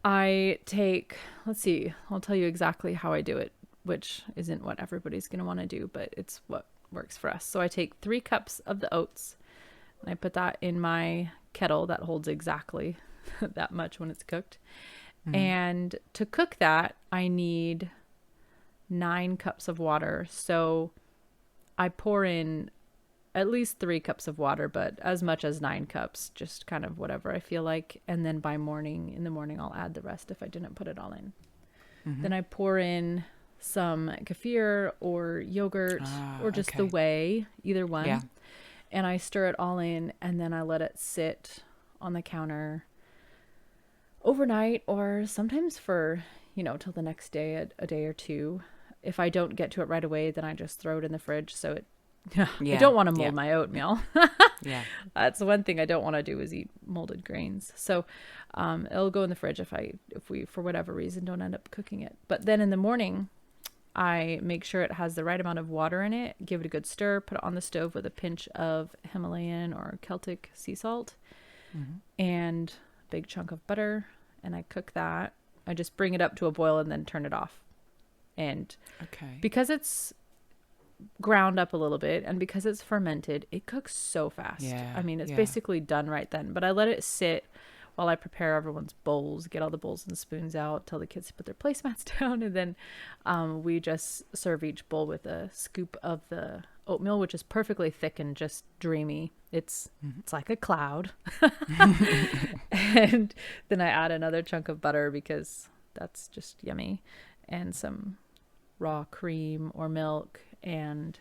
I take, let's see, I'll tell you exactly how I do it, which isn't what everybody's going to want to do, but it's what works for us. So I take 3 cups of the oats and I put that in my kettle that holds exactly that much when it's cooked. And to cook that, I need 9 cups of water. So I pour in at least 3 cups of water, but as much as 9 cups, just kind of whatever I feel like. And then in the morning, I'll add the rest if I didn't put it all in. Then I pour in some kefir or yogurt or just the whey, either one. Yeah. And I stir it all in, and then I let it sit on the counter overnight, or sometimes for, till the next day, a day or two. If I don't get to it right away, then I just throw it in the fridge. So I don't want to mold my oatmeal. That's the one thing I don't want to do is eat molded grains. So it'll go in the fridge if we, for whatever reason, don't end up cooking it. But then in the morning, I make sure it has the right amount of water in it, give it a good stir, put it on the stove with a pinch of Himalayan or Celtic sea salt and a big chunk of butter. And I cook that. I just bring it up to a boil and then turn it off. And because it's ground up a little bit and because it's fermented, it cooks so fast. Yeah, I mean, it's basically done right then. But I let it sit while I prepare everyone's bowls, get all the bowls and spoons out, tell the kids to put their placemats down. And then we just serve each bowl with a scoop of the oatmeal, which is perfectly thick and just dreamy. It's like a cloud. And then I add another chunk of butter because that's just yummy, and some raw cream or milk, and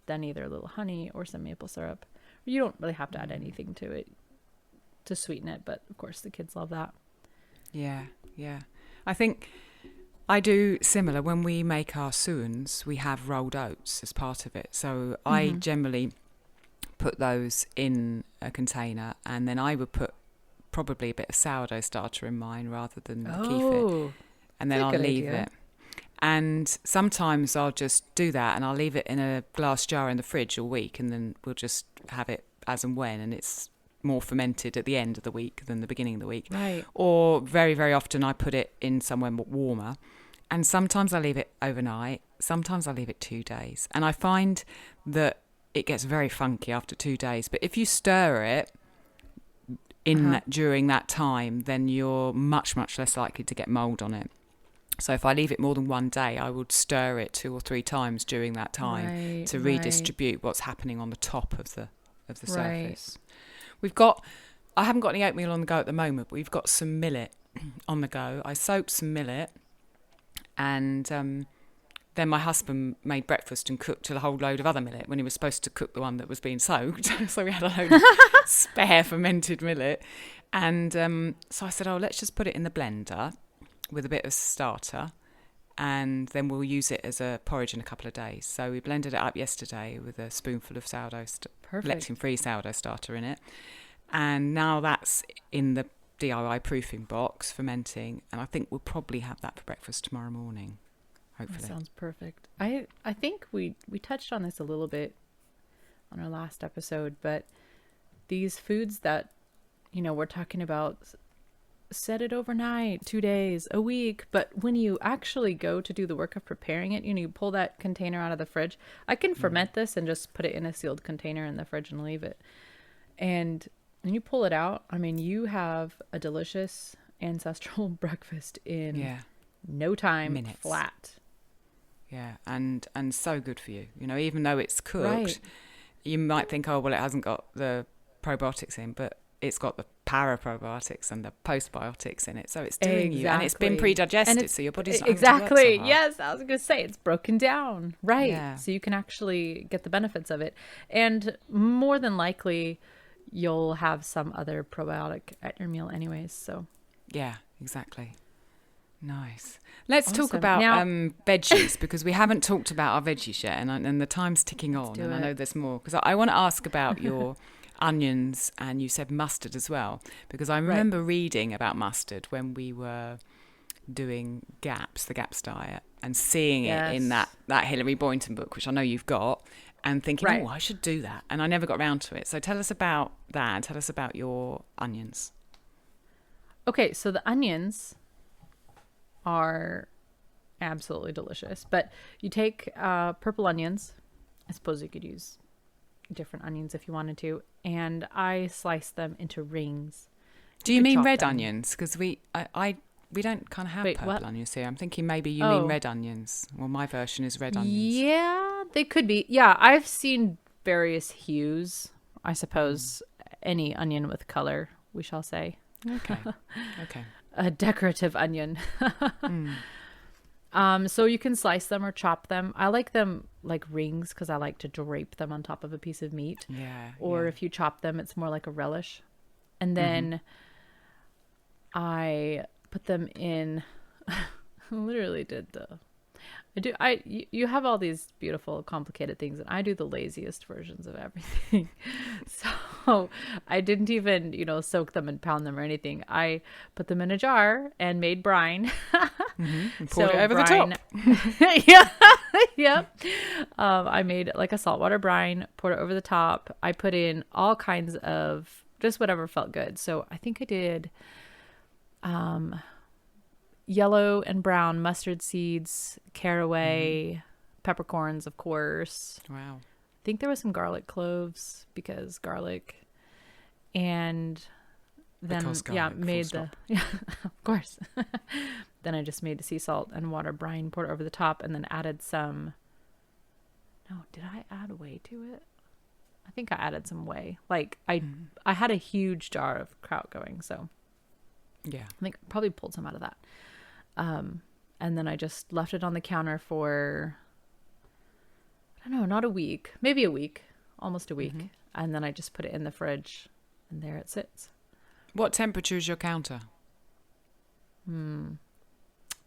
then either a little honey or some maple syrup. You don't really have to add anything to it to sweeten it, but of course the kids love that. Yeah. I think I do similar. When we make our sowans, we have rolled oats as part of it. So I generally put those in a container, and then I would put probably a bit of sourdough starter in mine rather than the kefir. And then I'll leave it. And sometimes I'll just do that, and I'll leave it in a glass jar in the fridge all week, and then we'll just have it as and when, and it's more fermented at the end of the week than the beginning of the week. Right. Or very, very often I put it in somewhere warmer. And sometimes I leave it overnight. Sometimes I leave it 2 days. And I find that it gets very funky after 2 days. But if you stir it during that time, then you're much, much less likely to get mould on it. So if I leave it more than 1 day, I would stir it 2 or 3 times during that time to redistribute what's happening on the top of the surface. I haven't got any oatmeal on the go at the moment, but we've got some millet on the go. I soaked some millet, and then my husband made breakfast and cooked a whole load of other millet when he was supposed to cook the one that was being soaked. So we had a load of spare fermented millet. And so I said, let's just put it in the blender with a bit of starter, and then we'll use it as a porridge in a couple of days. So we blended it up yesterday with a spoonful of sourdough, lectin-free sourdough starter in it. And now that's in the DIY proofing box, fermenting, and I think we'll probably have that for breakfast tomorrow morning, hopefully. That sounds perfect. I think we touched on this a little bit on our last episode, but these foods that, we're talking about, set it overnight, 2 days, a week, but when you actually go to do the work of preparing it, you pull that container out of the fridge. I can ferment this and just put it in a sealed container in the fridge and leave it. And when you pull it out, you have a delicious ancestral breakfast in no time, minutes. Flat. Yeah, and so good for you. Even though it's cooked, you might think, it hasn't got the probiotics in, but it's got the paraprobiotics and the postbiotics in it. So it's doing you, and it's been pre-digested, so your body's not having to work so hard. Yes, I was going to say it's broken down, right? Yeah. So you can actually get the benefits of it, and more than likely, you'll have some other probiotic at your meal anyways. So yeah, exactly. Nice. Let's talk about veggies, because we haven't talked about our veggies yet, and the time's ticking on, and I know there's more, because I want to ask about your onions, and you said mustard as well, because I remember reading about mustard when we were doing the GAPS diet, and seeing it in that Hilary Boynton book, which I know you've got, and thinking, I should do that. And I never got around to it. So tell us about that. Tell us about your onions. Okay, so the onions are absolutely delicious. But you take purple onions. I suppose you could use different onions if you wanted to. And I slice them into rings. Do you mean red onions? Because we don't kind of have purple onions here. I'm thinking maybe you mean red onions. Well, my version is red onions. Yeah, they could be. Yeah, I've seen various hues. I suppose any onion with color, we shall say. Okay. A decorative onion. So you can slice them or chop them. I like them like rings because I like to drape them on top of a piece of meat. Yeah. Or if you chop them, it's more like a relish. And then I put them in. Literally you have all these beautiful complicated things, and I do the laziest versions of everything. So I didn't even soak them and pound them or anything. I put them in a jar and made brine. And poured it over the top. Yeah. I made like a saltwater brine, poured it over the top. I put in all kinds of just whatever felt good. So I think I did yellow and brown mustard seeds, caraway, peppercorns, of course. Wow. I think there was some garlic cloves because garlic. And then made of course. Then I just made the sea salt and water brine, poured it over the top, and then added some. No, did I add whey to it? I think I added some whey. Like I had a huge jar of kraut going, so yeah, I think I probably pulled some out of that. And then I just left it on the counter for, I don't know, not a week, maybe a week, almost a week. Mm-hmm. And then I just put it in the fridge and there it sits. What temperature is your counter?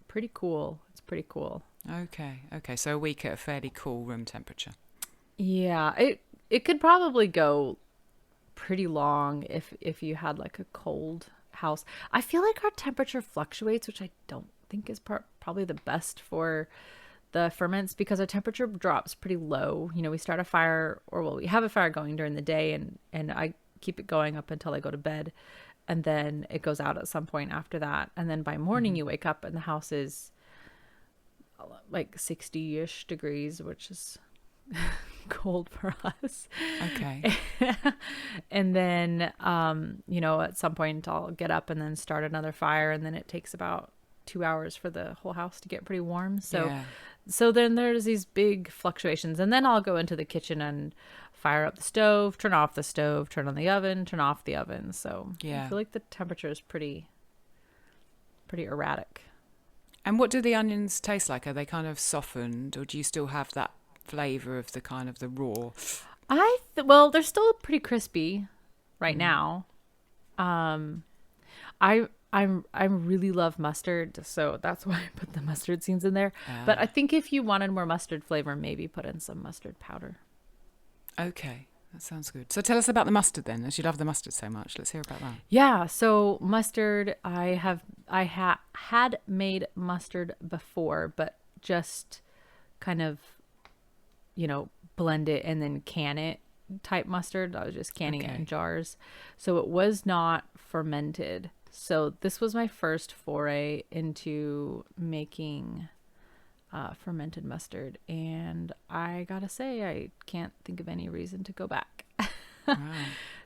Pretty cool. It's pretty cool. Okay. So a week at a fairly cool room temperature. Yeah, it could probably go pretty long if you had like a cold house. I feel like our temperature fluctuates, which I don't think is probably the best for the ferments, because our temperature drops pretty low. You know, we start a fire, we have a fire going during the day, and I keep it going up until I go to bed, and then it goes out at some point after that. And then by morning you wake up and the house is like 60-ish degrees, which is cold for us. Okay. And then, at some point I'll get up and then start another fire, and then it takes about 2 hours for the whole house to get pretty warm. So then there's these big fluctuations, and then I'll go into the kitchen and fire up the stove, turn off the stove, turn on the oven, turn off the oven. So I feel like the temperature is pretty erratic. And what do the onions taste like? Are they kind of softened, or do you still have that flavor of the kind of the raw? They're still pretty crispy right now. I really love mustard, so that's why I put the mustard seeds in there. But I think if you wanted more mustard flavor, maybe put in some mustard powder. Okay, that sounds good. So tell us about the mustard then, as you love the mustard so much. Let's hear about that. Yeah, so mustard, I had made mustard before, but just kind of, blend it and then can it type mustard. I was just canning it in jars. So it was not fermented. So this was my first foray into making fermented mustard. And I gotta say, I can't think of any reason to go back. Wow.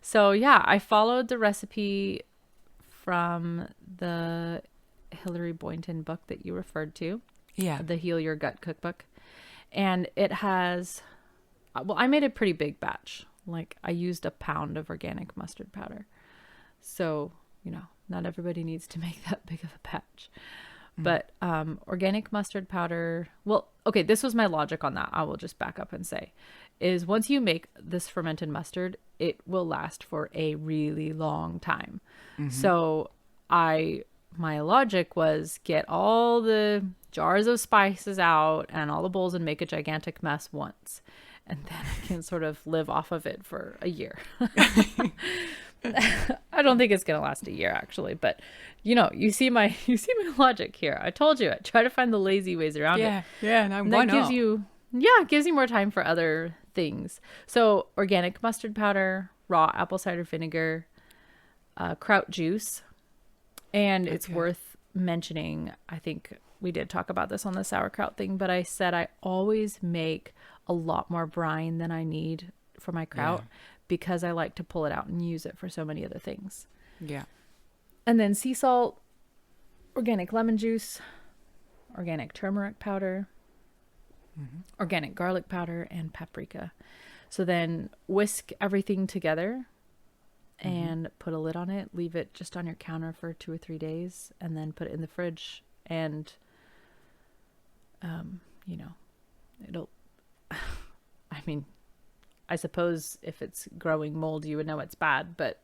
So yeah, I followed the recipe from the Hilary Boynton book that you referred to. Yeah. The Heal Your Gut cookbook. And it has, I made a pretty big batch. Like I used 1 pound of organic mustard powder. So, not everybody needs to make that big of a batch. But organic mustard powder, this was my logic on that. I will just back up and say, is once you make this fermented mustard, it will last for a really long time. Mm-hmm. So my logic was get all the jars of spices out and all the bowls and make a gigantic mess once. And then I can sort of live off of it for a year. I don't think it's going to last a year, actually. But, you see my logic here. I told you, I try to find the lazy ways around it. Yeah, no, why not? It gives you more time for other things. So organic mustard powder, raw apple cider vinegar, kraut juice. And it's worth mentioning, I think we did talk about this on the sauerkraut thing, but I said I always make a lot more brine than I need for my kraut because I like to pull it out and use it for so many other things. Yeah. And then sea salt, organic lemon juice, organic turmeric powder, organic garlic powder, and paprika. So then whisk everything together and put a lid on it, leave it just on your counter for 2 or 3 days, and then put it in the fridge. And, it'll, I suppose if it's growing mold, you would know it's bad, but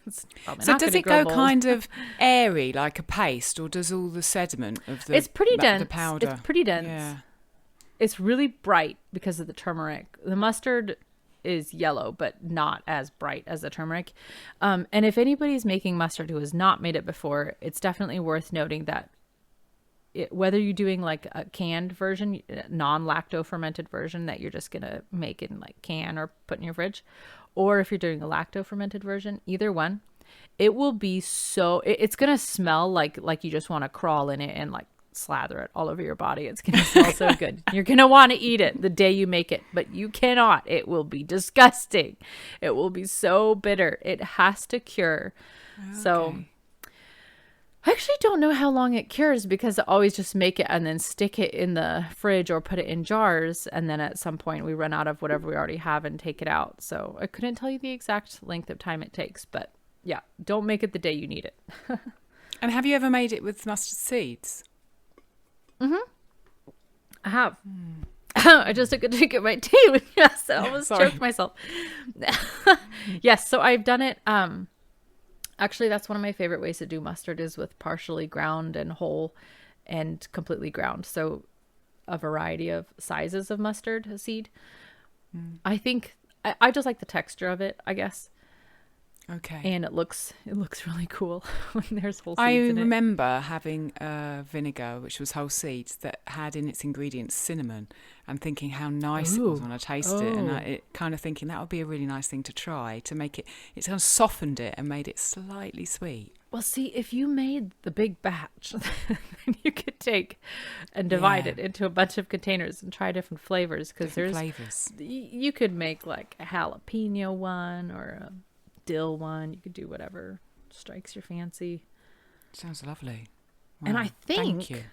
it's probably so not does it grow go mold. kind of airy like a paste, or does all the sediment of the It's pretty dense. the powder? It's pretty dense. Yeah. It's really bright because of the turmeric. The mustard is yellow, but not as bright as the turmeric. And if anybody's making mustard who has not made it before, it's definitely worth noting that whether you're doing like a canned version, non-lacto fermented version that you're just going to make in like can or put in your fridge, or if you're doing a lacto fermented version, either one, it will be it's going to smell like you just want to crawl in it and like slather it all over your body. It's going to smell so good. You're going to want to eat it the day you make it, but you cannot. It will be disgusting. It will be so bitter. It has to cure. Okay. So I actually don't know how long it cures because I always just make it and then stick it in the fridge or put it in jars. And then at some point we run out of whatever we already have and take it out. So I couldn't tell you the exact length of time it takes, but yeah, don't make it the day you need it. And have you ever made it with mustard seeds? I have. I just took a drink of my tea when you asked that. I almost choked myself. Yes, so I've done it. Actually, that's one of my favorite ways to do mustard is with partially ground and whole and completely ground. So a variety of sizes of mustard seed. I think I just like the texture of it, I guess. Okay. And it looks really cool when there's whole seeds I in it. remember having a vinegar, which was whole seeds, that had in its ingredients cinnamon, and thinking how nice it was when I tasted it. And it kind of thinking that would be a really nice thing to try to make it. It's kind of softened it and made it slightly sweet. Well, see, if you made the big batch, then you could take and divide it into a bunch of containers and try different flavors. Because there's flavors. You could make like a jalapeno one or a dill one. You could do whatever strikes your fancy. Sounds lovely. Wow. And I Thank you.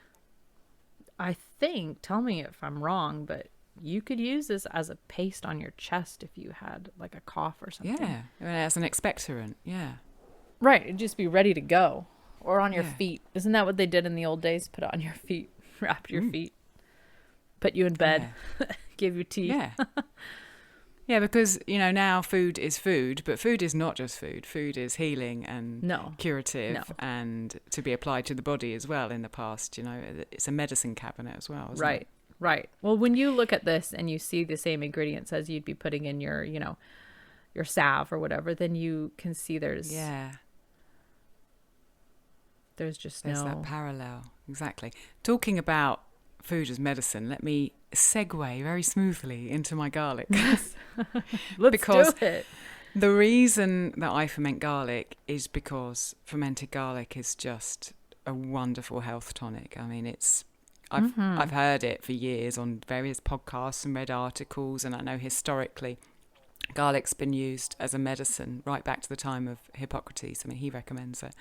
think, tell me if I'm wrong, but you could use this as a paste on your chest if you had like a cough or something. Yeah, as an expectorant. Yeah. Right, it'd just be ready to go. Or on your feet. Isn't that what they did in the old days? Put it on your feet, wrap your feet, put you in bed, give you tea. Yeah. Yeah, because, now food is food, but food is not just food. Food is healing and curative and to be applied to the body as well in the past. It's a medicine cabinet as well, isn't it? Right. Well, when you look at this and you see the same ingredients as you'd be putting in your, your salve or whatever, then you can see there's that parallel. Exactly. Talking about food as medicine, let me segue very smoothly into my garlic. Yes. Let's do it. The reason that I ferment garlic is because fermented garlic is just a wonderful health tonic. I mean, I've heard it for years on various podcasts and read articles, and I know historically garlic's been used as a medicine right back to the time of Hippocrates. I mean, he recommends it.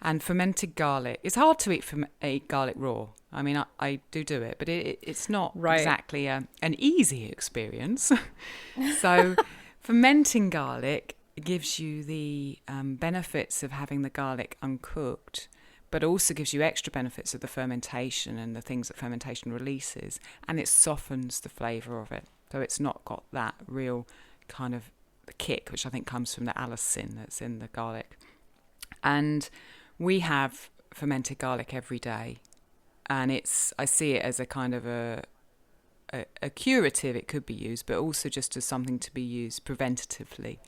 And fermented garlic, it's hard to eat garlic raw. I mean, I do it, but it's not exactly an easy experience. So fermenting garlic gives you the benefits of having the garlic uncooked, but also gives you extra benefits of the fermentation and the things that fermentation releases, and it softens the flavour of it. So it's not got that real kind of kick, which I think comes from the allicin that's in the garlic. And we have fermented garlic every day, and I see it as a kind of a curative. It could be used, but also just as something to be used preventatively,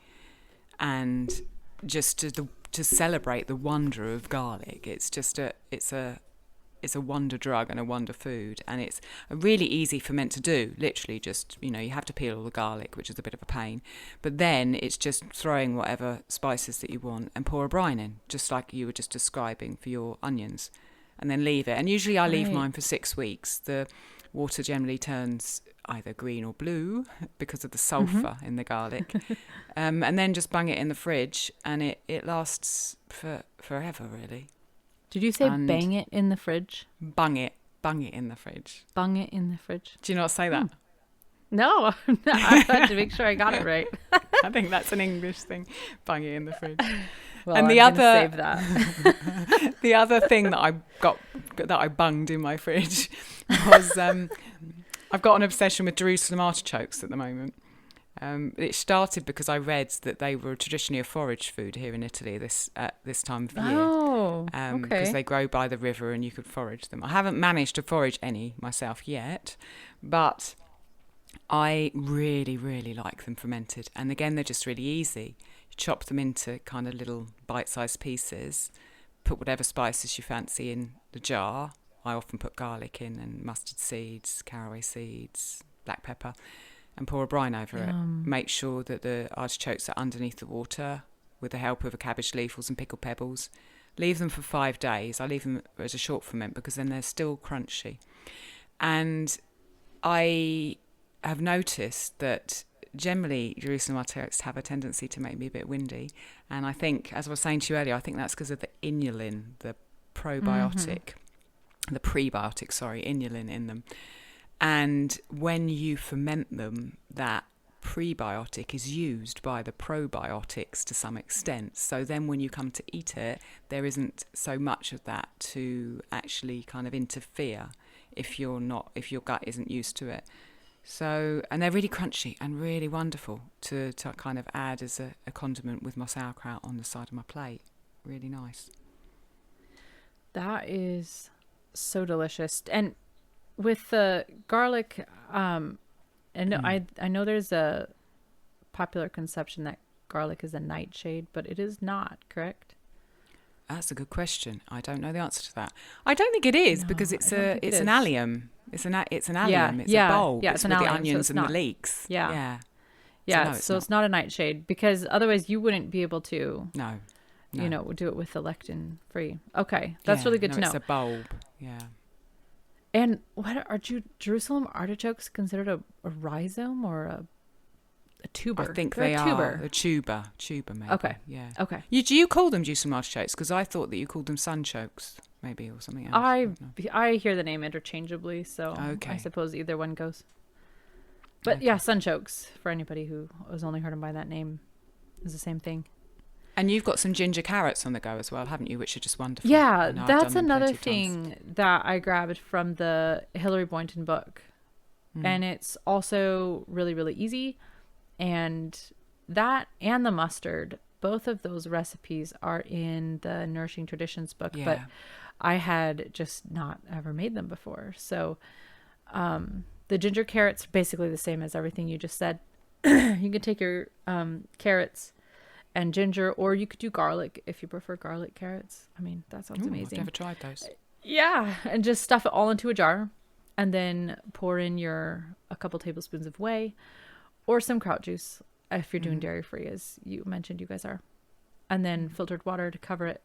and just to celebrate the wonder of garlic. It's a wonder drug and a wonder food, and it's a really easy ferment to do. Literally just, you have to peel all the garlic, which is a bit of a pain, but then it's just throwing whatever spices that you want and pour a brine in, just like you were just describing for your onions, and then leave it. And usually I leave mine for 6 weeks. The water generally turns either green or blue because of the sulfur in the garlic. And then just bung it in the fridge, and it lasts forever, really. Did you say bang it in the fridge? Bung it in the fridge. Bung it in the fridge. Do you not say that? No, I had to make sure I got it right. I think that's an English thing. Bung it in the fridge. Well, and I'm save that. The other thing that I bunged in my fridge was I've got an obsession with Jerusalem artichokes at the moment. It started because I read that they were traditionally a forage food here in Italy at this time of year. Oh, because they grow by the river and you could forage them. I haven't managed to forage any myself yet, but I really, really like them fermented. And again, they're just really easy. You chop them into kind of little bite-sized pieces, put whatever spices you fancy in the jar. I often put garlic in and mustard seeds, caraway seeds, black pepper, and pour a brine over it. Make sure that the artichokes are underneath the water with the help of a cabbage leaf or some pickled pebbles. Leave them for 5 days. I leave them as a short ferment because then they're still crunchy. And I have noticed that generally Jerusalem artichokes have a tendency to make me a bit windy. And I think, as I was saying to you earlier, I think that's because of the inulin, the probiotic, the prebiotic, inulin in them. And when you ferment them, that prebiotic is used by the probiotics to some extent. So then when you come to eat it, there isn't so much of that to actually kind of interfere if your gut isn't used to it. So, and they're really crunchy and really wonderful to kind of add as a condiment with my sauerkraut on the side of my plate. Really nice. That is so delicious. And with the garlic, I know there's a popular conception that garlic is a nightshade, but it is not, correct? That's a good question. I don't know the answer to that. I don't think it is, because it's an allium. It's an allium. It's a bulb. Yeah, it's an with allium, the onions so and the leeks. Yeah. No, So it's not a nightshade, because otherwise you wouldn't be able to No. do it with the lectin-free. Okay, that's really good to know. It's a bulb. Yeah. And what are Jerusalem artichokes considered a rhizome or a tuber? I think They're they are a tuber maybe. Okay. Yeah. Okay. Do you call them Jerusalem artichokes? Because I thought that you called them sunchokes, maybe, or something else. I hear the name interchangeably, so okay. I suppose either one goes. But okay. Yeah, sunchokes, for anybody who has only heard them by that name, is the same thing. And you've got some ginger carrots on the go as well, haven't you? Which are just wonderful. Yeah, that's another thing that I grabbed from the Hilary Boynton book. And it's also really, really easy. And that and the mustard, both of those recipes are in the Nourishing Traditions book. Yeah. But I had just not ever made them before. So the ginger carrots are basically the same as everything you just said. You could take your carrots and ginger, or you could do garlic if you prefer garlic carrots. I mean, that sounds amazing. I've never tried those. Yeah, and just stuff it all into a jar, and then pour in a couple tablespoons of whey, or some kraut juice if you're doing dairy free, as you mentioned you guys are, and then filtered water to cover it.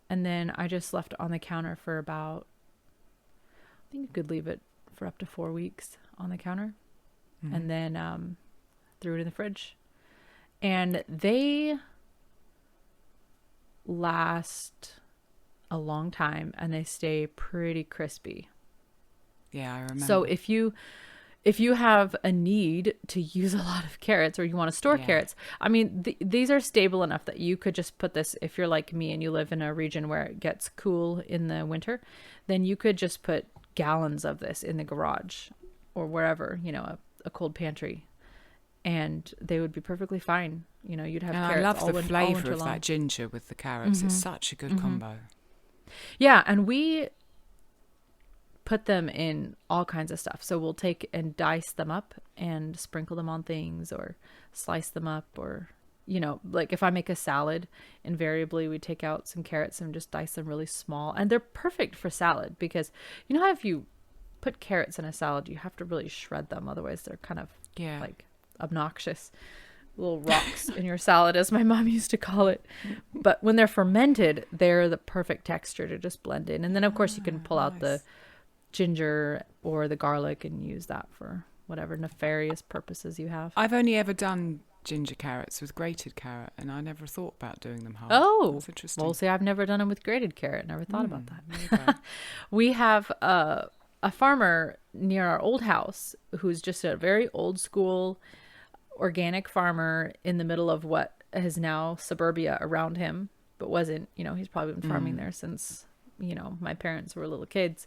And then I just left it on the counter for about, I think you could leave it for up to 4 weeks on the counter, and then threw it in the fridge. And they last a long time, and they stay pretty crispy. Yeah, I remember. So if you have a need to use a lot of carrots, or you want to store carrots, I mean, these are stable enough that you could just put this, if you're like me and you live in a region where it gets cool in the winter, then you could just put gallons of this in the garage or wherever, a cold pantry. And they would be perfectly fine. You'd have carrots. I love all the flavour of that ginger with the carrots. It's such a good combo. Yeah, and we put them in all kinds of stuff. So we'll take and dice them up and sprinkle them on things, or slice them up, or, like if I make a salad, invariably we take out some carrots and just dice them really small. And they're perfect for salad, because you know how if you put carrots in a salad, you have to really shred them. Otherwise they're kind of like obnoxious little rocks in your salad, as my mom used to call it. But when they're fermented, they're the perfect texture to just blend in. And then of course you can pull out the ginger or the garlic and use that for whatever nefarious purposes you have. I've only ever done ginger carrots with grated carrot, and I never thought about doing them whole. Oh, that's interesting. Well, see, I've never done them with grated carrot. Never thought about that. We have a farmer near our old house who's just a very old school organic farmer in the middle of what is now suburbia around him, but wasn't, he's probably been farming there since, my parents were little kids.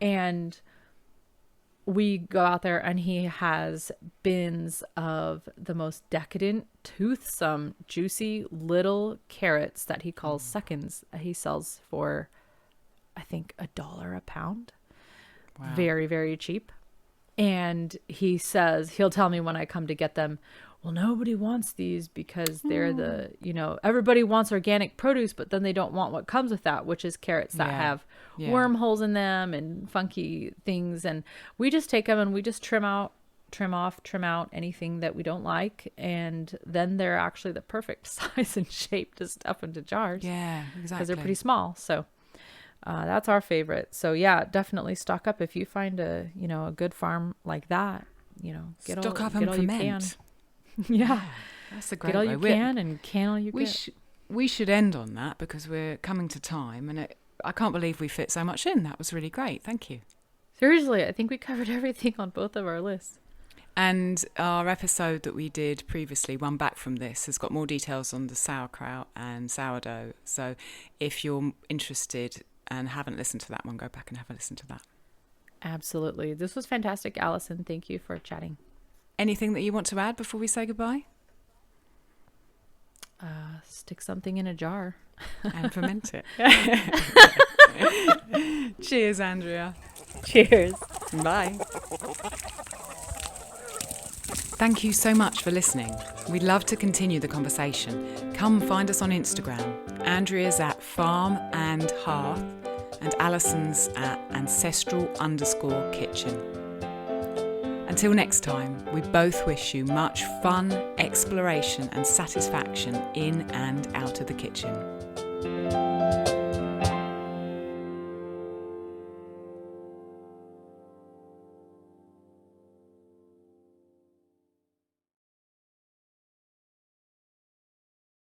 And we go out there and he has bins of the most decadent, toothsome, juicy little carrots that he calls seconds. He sells for, I think, $1 a pound. Wow. Very, very cheap. And he says, he'll tell me when I come to get them, well, nobody wants these because they're everybody wants organic produce, but then they don't want what comes with that, which is carrots that have wormholes in them and funky things. And we just take them and we just trim out anything that we don't like. And then they're actually the perfect size and shape to stuff into jars. Yeah, exactly. Because they're pretty small. So that's our favorite. So yeah, definitely stock up if you find a good farm like that. Stock up and ferment. Yeah, that's a great get all way. you can and can all you get. We should end on that because we're coming to time, and I can't believe we fit so much in. That was really great. Thank you. Seriously, I think we covered everything on both of our lists. And our episode that we did previously, one back from this, has got more details on the sauerkraut and sourdough. So if you're interested and haven't listened to that one, go back and have a listen to that. Absolutely. This was fantastic, Alison. Thank you for chatting. Anything that you want to add before we say goodbye? Stick something in a jar. And ferment it. Cheers, Andrea. Cheers. Bye. Thank you so much for listening. We'd love to continue the conversation. Come find us on Instagram. Andrea's at Farm and Hearth and Alison's at ancestral_kitchen. Until next time, we both wish you much fun, exploration and satisfaction in and out of the kitchen.